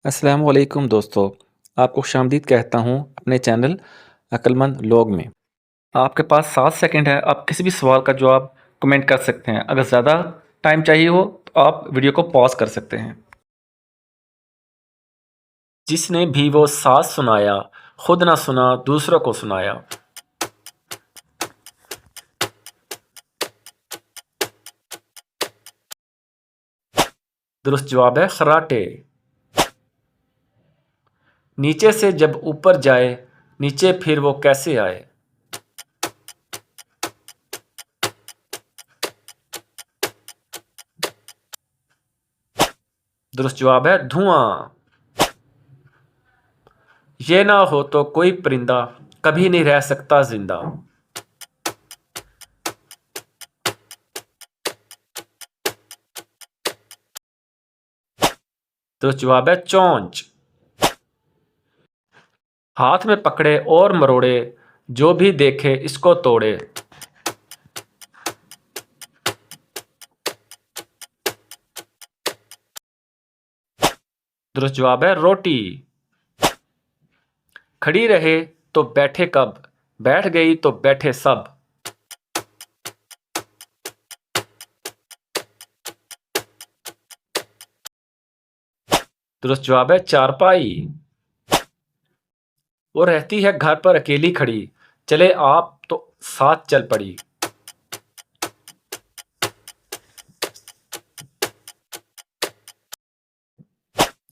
अस्सलाम वालेकुम दोस्तों, आपको खुशामदीद कहता हूँ अपने चैनल अक्लमंद लोग में। आपके पास 7 सेकंड है, आप किसी भी सवाल का जवाब कमेंट कर सकते हैं। अगर ज़्यादा टाइम चाहिए हो तो आप वीडियो को पॉज़ कर सकते हैं। जिसने भी वो साज़ सुनाया, खुद ना सुना दूसरों को सुनाया। दुरुस्त जवाब है खर्राटे। नीचे से जब ऊपर जाए, नीचे फिर वो कैसे आए? दुरुस्त जवाब है धुआं। ये ना हो तो कोई परिंदा कभी नहीं रह सकता जिंदा। दुरुस्त जवाब है चोंच। हाथ में पकड़े और मरोड़े, जो भी देखे इसको तोड़े। दुरुस्त जवाब है रोटी। खड़ी रहे तो बैठे कब, बैठ गई तो बैठे सब। दुरुस्त जवाब है चारपाई। वो रहती है घर पर अकेली खड़ी, चले आप तो साथ चल पड़ी।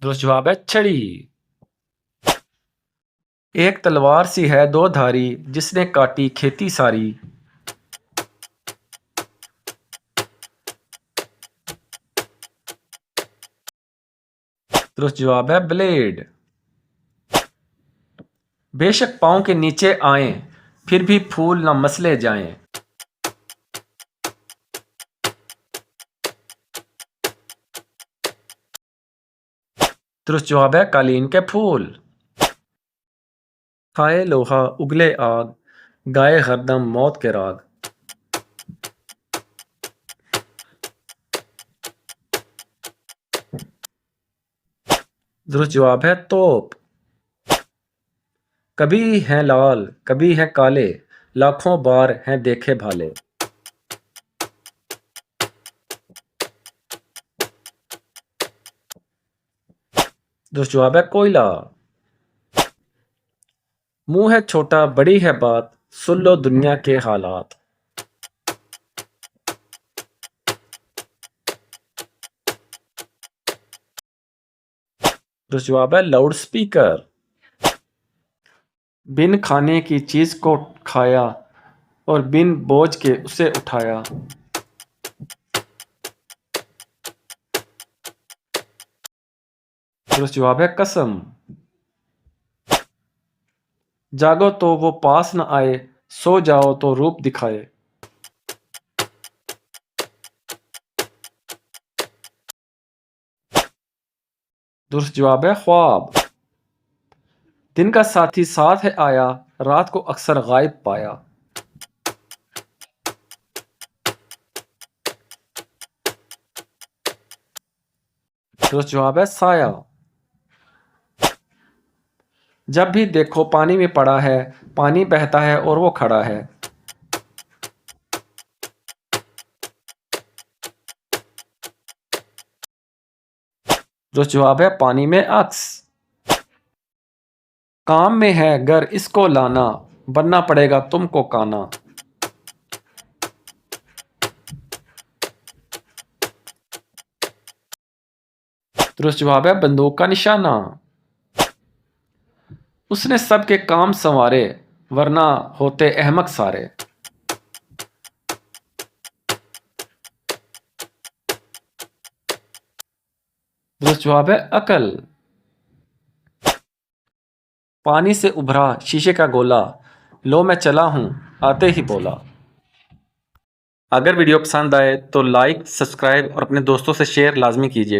दुरुस्त जवाब है छड़ी। एक तलवार सी है दो धारी, जिसने काटी खेती सारी। दुरुस्त जवाब है ब्लेड। बेशक पाँव के नीचे आए, फिर भी फूल न मसले जाएं। दुरुस्त जवाब है कालीन के फूल। खाए लोहा उगले आग, गाए हरदम मौत के राग। दुरुस्त जवाब है तोप। कभी हैं लाल कभी हैं काले, लाखों बार हैं देखे भाले। दुरुस्त जवाब है कोयला। मुंह है छोटा बड़ी है बात, सुन लो दुनिया के हालात। दुरुस्त जवाब है लाउड स्पीकर। बिन खाने की चीज को खाया, और बिन बोझ के उसे उठाया। दुरुस्त जवाब है कसम। जागो तो वो पास न आए, सो जाओ तो रूप दिखाए। दुरुस्त जवाब है ख्वाब। दिन का साथी साथ है आया, रात को अक्सर गायब पाया। दुरुस्त जवाब है साया। जब भी देखो पानी में पड़ा है, पानी बहता है और वो खड़ा है। दुरुस्त जवाब है पानी में अक्स। काम में है घर इसको लाना, बनना पड़ेगा तुमको काना। दुरुस्त जवाब है बंदूक का निशाना। उसने सबके काम संवारे, वरना होते अहमक सारे। दुरुस्त जवाब है अकल। पानी से उभरा शीशे का गोला, लो मैं चला हूं आते ही बोला। अगर वीडियो पसंद आए तो लाइक सब्सक्राइब और अपने दोस्तों से शेयर लाजमी कीजिएगा।